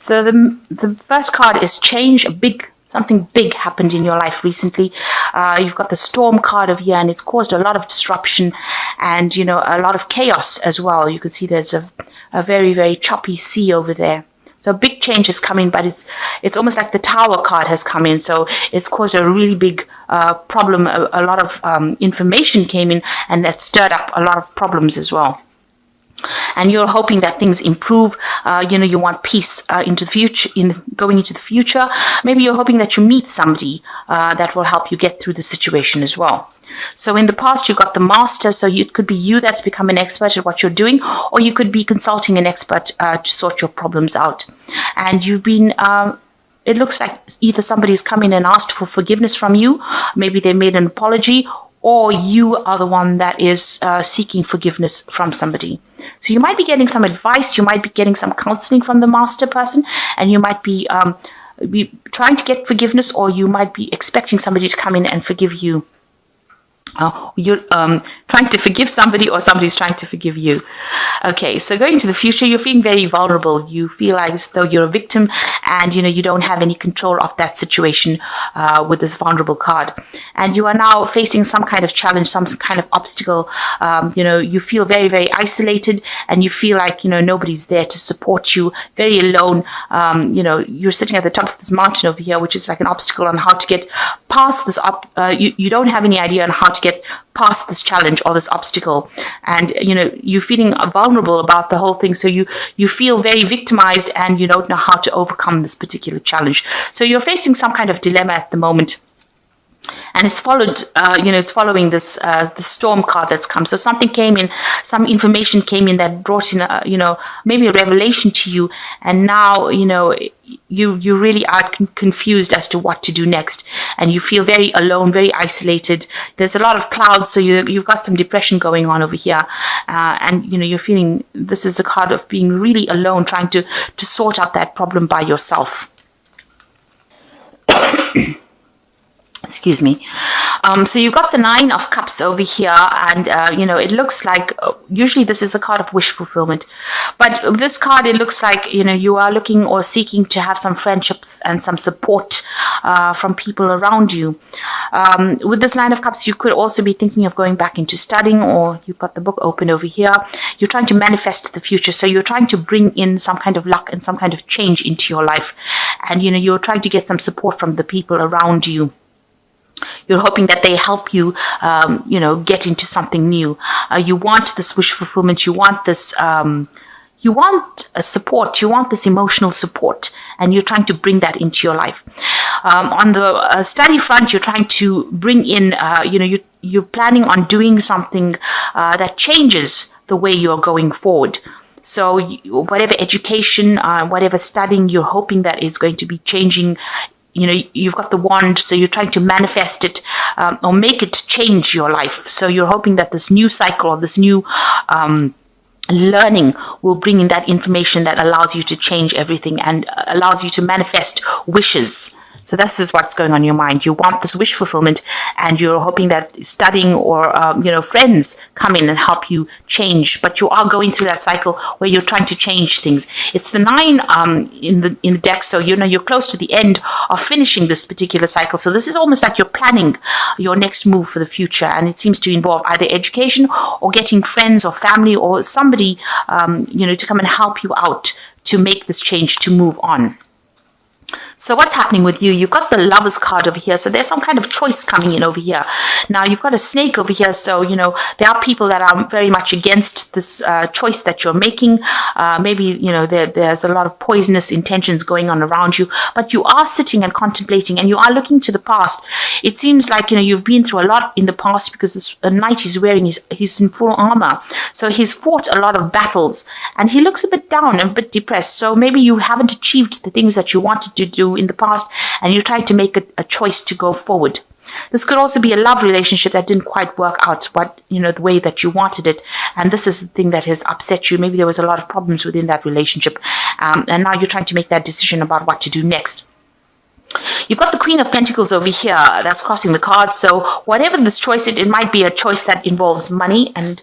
So the first card is change. Something big happened in your life recently. You've got the storm card over here, and it's caused a lot of disruption and, you know, a lot of chaos as well. You can see there's a very, very choppy sea over there. So a big change has come in, but it's almost like the Tower card has come in. So it's caused a really big problem. A lot of information came in, and that stirred up a lot of problems as well. And you're hoping that things improve. You know, you want peace into the future, going into the future. Maybe you're hoping that you meet somebody that will help you get through the situation as well. So in the past, you got the Master. So it could be you that's become an expert at what you're doing, or you could be consulting an expert to sort your problems out. And you've been it looks like either somebody's come in and asked for forgiveness from you. Maybe they made an apology, or you are the one that is seeking forgiveness from somebody. So you might be getting some advice, you might be getting some counseling from the Master person, and you might be trying to get forgiveness, or you might be expecting somebody to come in and forgive you. You're trying to forgive somebody, or somebody's trying to forgive you. Okay, so going into the future, you're feeling very vulnerable. You feel like as though you're a victim, and you know you don't have any control of that situation with this vulnerable card. And you are now facing some kind of challenge, some kind of obstacle. You know, you feel very, very isolated, and you feel like, you know, nobody's there to support you. Very alone. You know, you're sitting at the top of this mountain over here, which is like an obstacle on how to get past this. You don't have any idea on how to get past this challenge or this obstacle, and you know you're feeling vulnerable about the whole thing, so you feel very victimized, and you don't know how to overcome this particular challenge. So you're facing some kind of dilemma at the moment, and it's followed you know, it's following this the storm card that's come. So something came in, some information came in that brought in you know, maybe a revelation to you, and now you know you really are confused as to what to do next, and you feel very alone, very isolated. There's a lot of clouds, so you've got some depression going on over here, and you know you're feeling, this is a card of being really alone, trying to sort out that problem by yourself. Excuse me. So you've got the Nine of Cups over here, and you know, it looks like usually this is a card of wish fulfillment, but this card, it looks like, you know, you are looking or seeking to have some friendships and some support from people around you. With this Nine of Cups, you could also be thinking of going back into studying, or you've got the book open over here. You're trying to manifest the future, so you're trying to bring in some kind of luck and some kind of change into your life, and you know, you're trying to get some support from the people around you. You're hoping that they help you, you know, get into something new. You want this wish fulfillment. You want this, you want a support. You want this emotional support, and you're trying to bring that into your life. On the study front, you're trying to bring in, you know, you're planning on doing something that changes the way you're going forward. So whatever education, whatever studying, you're hoping that it's going to be changing. You know, you've got the wand, so you're trying to manifest it or make it change your life. So you're hoping that this new cycle, or this new learning, will bring in that information that allows you to change everything and allows you to manifest wishes. So this is what's going on in your mind. You want this wish fulfillment, and you're hoping that studying or you know, friends come in and help you change. But you are going through that cycle where you're trying to change things. It's the Nine in the deck, so you know you're close to the end of finishing this particular cycle. So this is almost like you're planning your next move for the future, and it seems to involve either education or getting friends or family or somebody you know, to come and help you out to make this change, to move on. So what's happening with you? You've got the Lovers card over here. So there's some kind of choice coming in over here. Now you've got a snake over here. So, you know, there are people that are very much against this choice that you're making. Maybe, you know, there's a lot of poisonous intentions going on around you. But you are sitting and contemplating, and you are looking to the past. It seems like, you know, you've been through a lot in the past, because this knight he's wearing, he's in full armor. So he's fought a lot of battles, and he looks a bit down and a bit depressed. So maybe you haven't achieved the things that you wanted to do in the past, and you're trying to make a choice to go forward. This could also be a love relationship that didn't quite work out, but you know, the way that you wanted it, and this is the thing that has upset you. Maybe there was a lot of problems within that relationship, and now you're trying to make that decision about what to do next. You've got the Queen of Pentacles over here that's crossing the card. So whatever this choice, it might be a choice that involves money and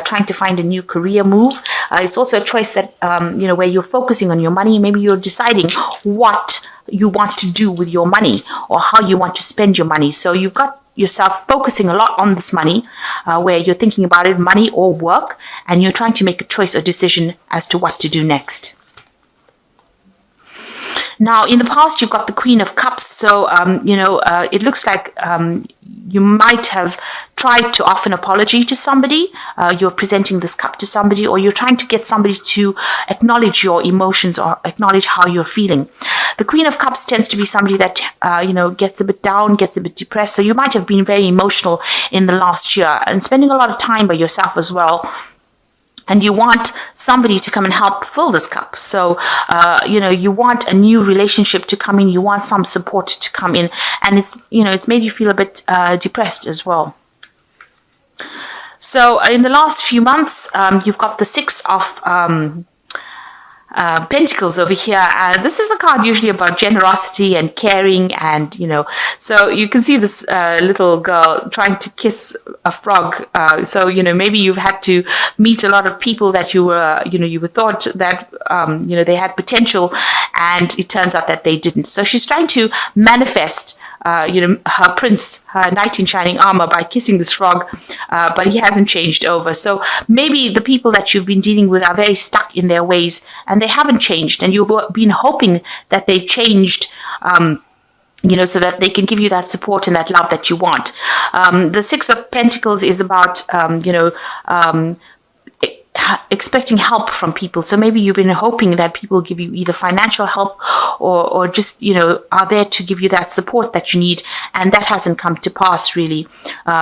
trying to find a new career move. It's also a choice that, where you're focusing on your money. Maybe you're deciding what you want to do with your money or how you want to spend your money. So you've got yourself focusing a lot on this money, where you're thinking about it, money or work, and you're trying to make a choice or decision as to what to do next. Now, in the past, you've got the Queen of Cups. So, it looks like you might have tried to offer an apology to somebody. You're presenting this cup to somebody, or you're trying to get somebody to acknowledge your emotions or acknowledge how you're feeling. The Queen of Cups tends to be somebody that, gets a bit down, gets a bit depressed. So you might have been very emotional in the last year and spending a lot of time by yourself as well. And you want somebody to come and help fill this cup. So, you want a new relationship to come in. You want some support to come in. And it's made you feel a bit depressed as well. So in the last few months, you've got the Six of Pentacles over here. This is a card usually about generosity and caring, and so you can see this little girl trying to kiss a frog. So maybe you've had to meet a lot of people that you were thought that they had potential, and it turns out that they didn't. So she's trying to manifest her prince, her knight in shining armor, by kissing this frog, but he hasn't changed over. So maybe the people that you've been dealing with are very stuck in their ways and they haven't changed, and you've been hoping that they changed, so that they can give you that support and that love that you want. The Six of Pentacles is about, expecting help from people. So maybe you've been hoping that people give you either financial help or just, are there to give you that support that you need. And that hasn't come to pass really.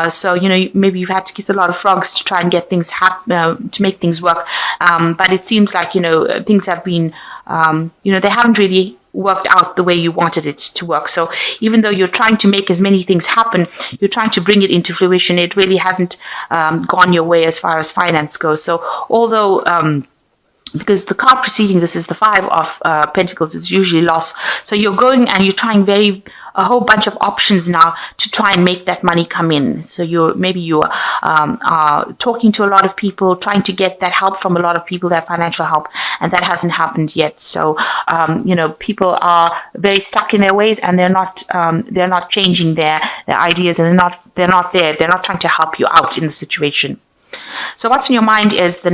So, maybe you've had to kiss a lot of frogs to try and get things to make things work. But it seems like, things have been, they haven't really worked out the way you wanted it to work. So even though you're trying to make as many things happen, you're trying to bring it into fruition, it really hasn't gone your way as far as finance goes. So although because the card preceding this is the Five of Pentacles, it's usually loss. So you're going and you're trying a whole bunch of options now to try and make that money come in. So you're talking to a lot of people, trying to get that help from a lot of people, that financial help, and that hasn't happened yet. So people are very stuck in their ways, and they're not changing their ideas, and they're not trying to help you out in the situation. So what's in your mind is the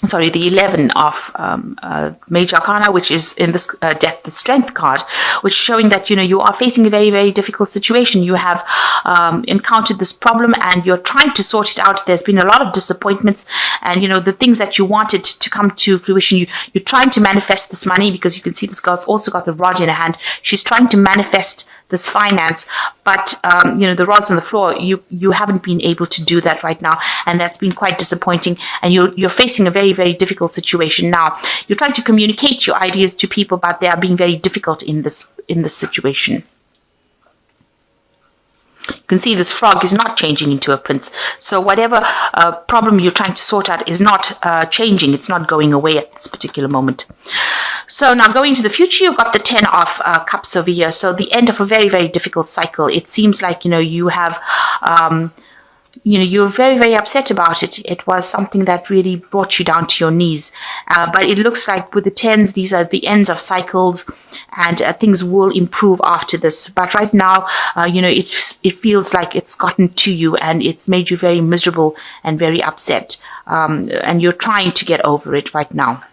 the 11 of Major Arcana, which is in this Death, the Strength card, which is showing that, you are facing a very, very difficult situation. You have encountered this problem and you're trying to sort it out. There's been a lot of disappointments, and, the things that you wanted to come to fruition, you're trying to manifest this money, because you can see this girl's also got the rod in her hand. She's trying to manifest this finance, but the rod's on the floor. You haven't been able to do that right now, and that's been quite disappointing. And you're facing a very, very difficult situation now. You're trying to communicate your ideas to people, but they are being very difficult in this situation. You can see this frog is not changing into a prince. So whatever problem you're trying to sort out is not changing. It's not going away at this particular moment. So now going to the future, you've got the 10 of Cups over here. So the end of a very, very difficult cycle. It seems like, you have... you're very, very upset about it. It was something that really brought you down to your knees. But it looks like with the 10s, these are the ends of cycles, and things will improve after this. But right now, it feels like it's gotten to you, and it's made you very miserable and very upset. And you're trying to get over it right now.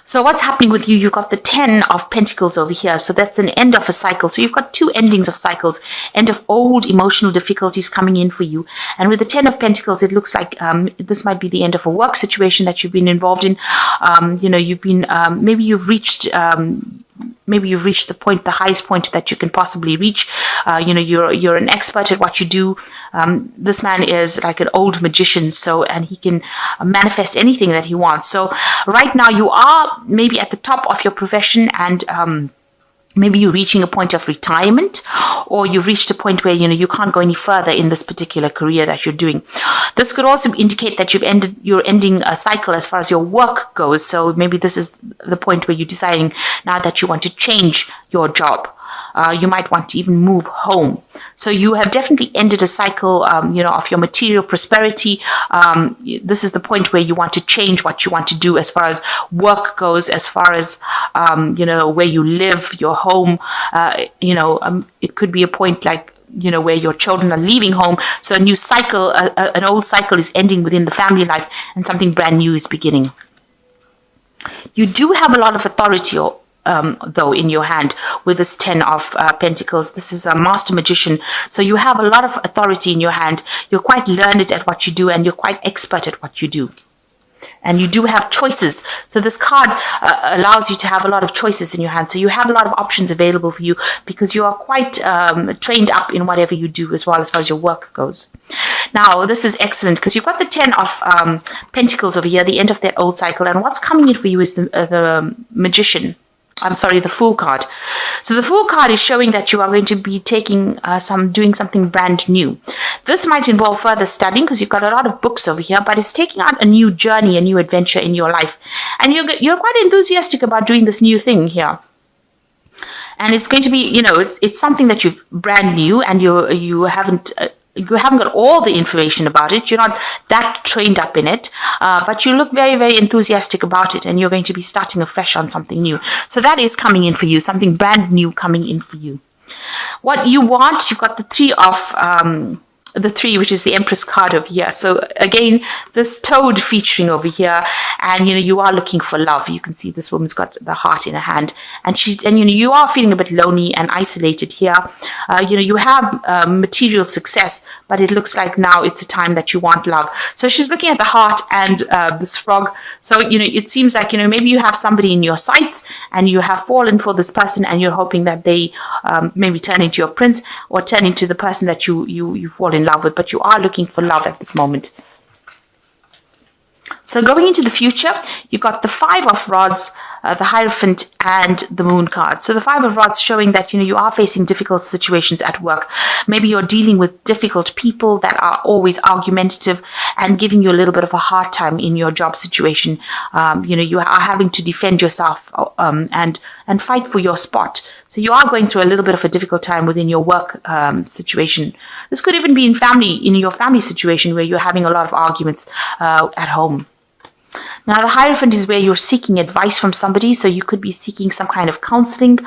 So what's happening with you? You've got the 10 of Pentacles over here. So that's an end of a cycle. So you've got two endings of cycles, end of old emotional difficulties coming in for you. And with the 10 of Pentacles, it looks like this might be the end of a work situation that you've been involved in. You've been, maybe you've reached the point, the highest point that you can possibly reach. You're an expert at what you do. This man is like an old magician, and he can manifest anything that he wants. So right now you are maybe at the top of your profession, and Maybe you're reaching a point of retirement, or you've reached a point where you can't go any further in this particular career that you're doing. This could also indicate that you're ending a cycle as far as your work goes. So maybe this is the point where you're deciding now that you want to change your job. You might want to even move home. So you have definitely ended a cycle, of your material prosperity. This is the point where you want to change what you want to do as far as work goes, as far as, where you live, your home. It could be a point like, where your children are leaving home. So a new cycle, an old cycle is ending within the family life and something brand new is beginning. You do have a lot of authority though in your hand with this 10 of Pentacles. This is a master magician, so you have a lot of authority in your hand. You're quite learned at what you do, and you're quite expert at what you do, and you do have choices. So this card allows you to have a lot of choices in your hand, so you have a lot of options available for you because you are quite trained up in whatever you do as well as far as your work goes. Now this is excellent because you've got the 10 of Pentacles over here, the end of that old cycle, and what's coming in for you is the magician. The Fool card. So the Fool card is showing that you are going to be doing something brand new. This might involve further studying because you've got a lot of books over here, but it's taking out a new journey, a new adventure in your life. And you're quite enthusiastic about doing this new thing here. And it's going to be, it's something that you've brand new, and you haven't got all the information about it. You're not that trained up in it, but you look very, very enthusiastic about it, and you're going to be starting afresh on something new. So that is coming in for you, something brand new coming in for you. What you want, you've got the three, which is the Empress card over here. So again, this toad featuring over here, and you are looking for love. You can see this woman's got the heart in her hand, and you are feeling a bit lonely and isolated here. You have material success, but it looks like now it's a time that you want love. So she's looking at the heart and this frog. So it seems like maybe you have somebody in your sights, and you have fallen for this person, and you're hoping that they maybe turn into your prince or turn into the person that you fall in love with, but you are looking for love at this moment. So going into the future, you got the 5 of Rods, the Hierophant, and the Moon card. So the 5 of Rods showing that you are facing difficult situations at work. Maybe you're dealing with difficult people that are always argumentative and giving you a little bit of a hard time in your job situation. You are having to defend yourself and fight for your spot. So you are going through a little bit of a difficult time within your work situation. This could even be in your family situation where you're having a lot of arguments at home. Now, the Hierophant is where you're seeking advice from somebody, so you could be seeking some kind of counseling,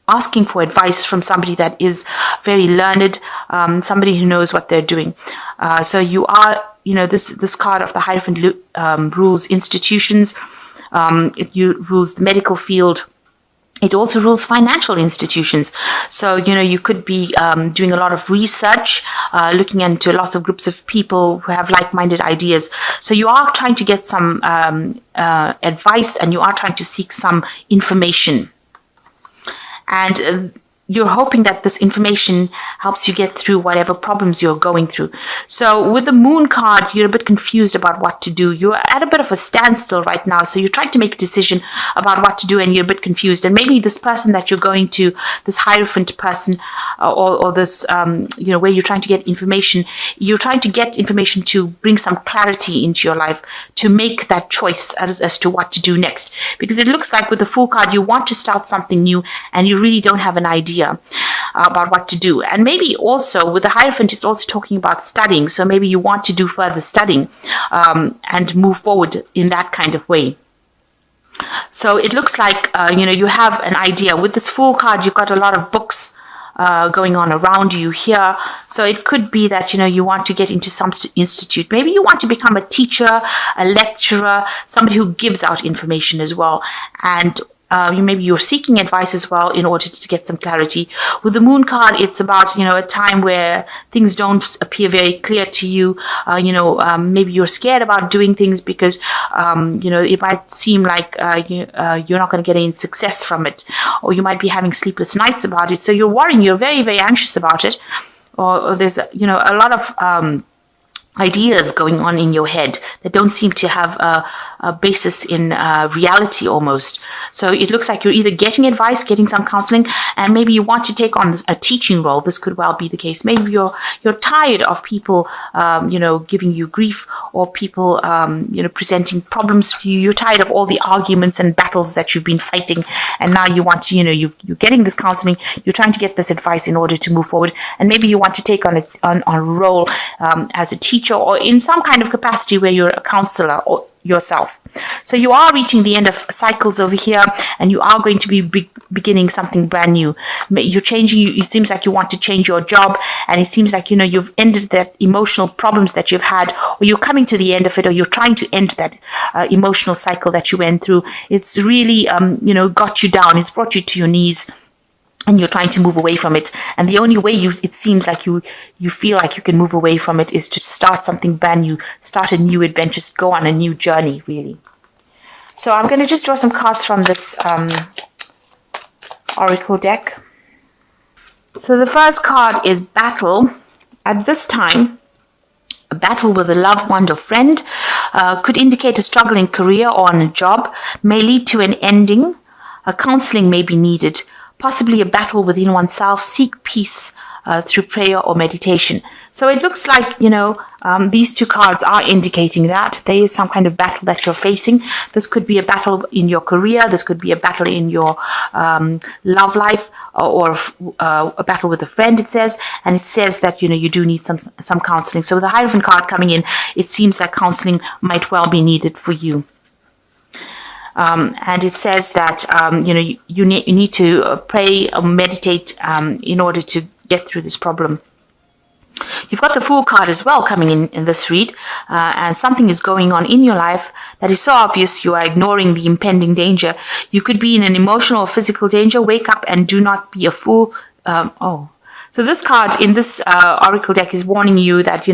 asking for advice from somebody that is very learned, somebody who knows what they're doing. So you are, this card of the Hierophant rules institutions, it rules the medical field. It also rules financial institutions. So, you could be doing a lot of research, looking into lots of groups of people who have like-minded ideas. So you are trying to get some advice, and you are trying to seek some information. And you're hoping that this information helps you get through whatever problems you're going through. So with the Moon card, you're a bit confused about what to do. You're at a bit of a standstill right now. So you're trying to make a decision about what to do, and you're a bit confused. And maybe this person that you're going to, this Hierophant person, or this, where you're trying to get information, you're trying to get information to bring some clarity into your life, to make that choice as to what to do next. Because it looks like with the Fool card, you want to start something new, and you really don't have an idea about what to do. And maybe also with the Hierophant, it's also talking about studying. So maybe you want to do further studying and move forward in that kind of way. So it looks like, you have an idea. With this Fool card, you've got a lot of books going on around you here. So it could be that, you want to get into some institute. Maybe you want to become a teacher, a lecturer, somebody who gives out information as well. And maybe you're seeking advice as well in order to get some clarity. With the Moon card, it's about, a time where things don't appear very clear to you. Maybe you're scared about doing things because, it might seem like you're not going to get any success from it. Or you might be having sleepless nights about it. So you're worrying, you're very, very anxious about it. Or there's, a lot of ideas going on in your head that don't seem to have a basis in reality almost. So it looks like you're either getting advice, getting some counseling, and maybe you want to take on a teaching role. This could well be the case. Maybe you're tired of people, giving you grief, or people, presenting problems to you. You're tired of all the arguments and battles that you've been fighting, and now you want to, you're getting this counseling. You're trying to get this advice in order to move forward, and maybe you want to take on a role as a teacher, or in some kind of capacity where you're a counselor or yourself. So you are reaching the end of cycles over here, and you are going to be beginning something brand new. You're changing. It seems like you want to change your job, and it seems like you've ended that emotional problems that you've had, or you're coming to the end of it, or you're trying to end that emotional cycle that you went through. It's really got you down. It's brought you to your knees, and you're trying to move away from it. And the only way it seems like you feel like you can move away from it is to start something brand new, start a new adventure, go on a new journey, really. So I'm going to just draw some cards from this oracle deck. So the first card is battle. At this time, a battle with a loved one or friend could indicate a struggle in career or on a job, may lead to an ending. A counseling may be needed. Possibly a battle within oneself. Seek peace through prayer or meditation. So it looks like, these two cards are indicating that there is some kind of battle that you're facing. This could be a battle in your career. This could be a battle in your love life, or a battle with a friend, it says. And it says that, you do need some counseling. So with the Hierophant card coming in, it seems like counseling might well be needed for you. And it says that you need to pray or meditate in order to get through this problem. You've got the Fool card as well coming in this read, and something is going on in your life that is so obvious you are ignoring the impending danger. You could be in an emotional or physical danger. Wake up and do not be a fool. So this card in this oracle deck is warning you that,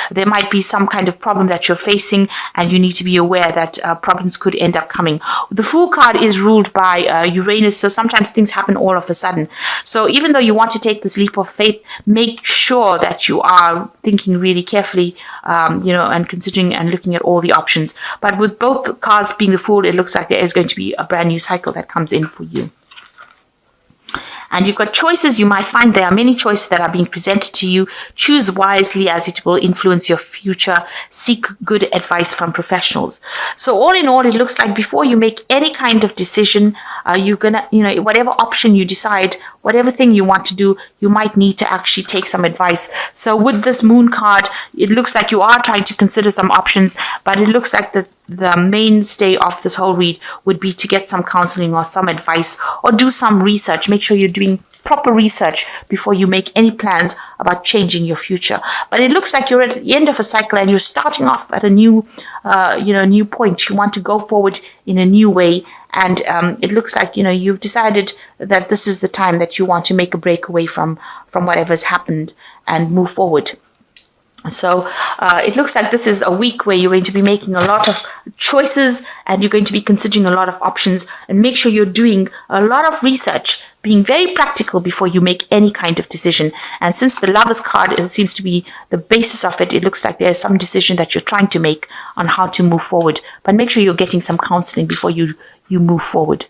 there might be some kind of problem that you're facing, and you need to be aware that problems could end up coming. The Fool card is ruled by Uranus, so sometimes things happen all of a sudden. So even though you want to take this leap of faith, make sure that you are thinking really carefully, and considering and looking at all the options. But with both cards being the Fool, it looks like there is going to be a brand new cycle that comes in for you. And you've got choices. You might find there are many choices that are being presented to you. Choose wisely, as it will influence your future. Seek good advice from professionals. So all in all, it looks like before you make any kind of decision, you're gonna, whatever option you decide, whatever thing you want to do, you might need to actually take some advice. So with this Moon card, it looks like you are trying to consider some options, but it looks like the mainstay of this whole read would be to get some counseling or some advice, or do some research. Make sure you're doing proper research before you make any plans about changing your future. But it looks like you're at the end of a cycle, and you're starting off at a new point. You want to go forward in a new way. And it looks like, you've decided that this is the time that you want to make a break away from whatever's happened and move forward. So it looks like this is a week where you're going to be making a lot of choices, and you're going to be considering a lot of options, and make sure you're doing a lot of research, being very practical before you make any kind of decision. And since the Lovers card seems to be the basis of it, it looks like there's some decision that you're trying to make on how to move forward. But make sure you're getting some counseling before you move forward.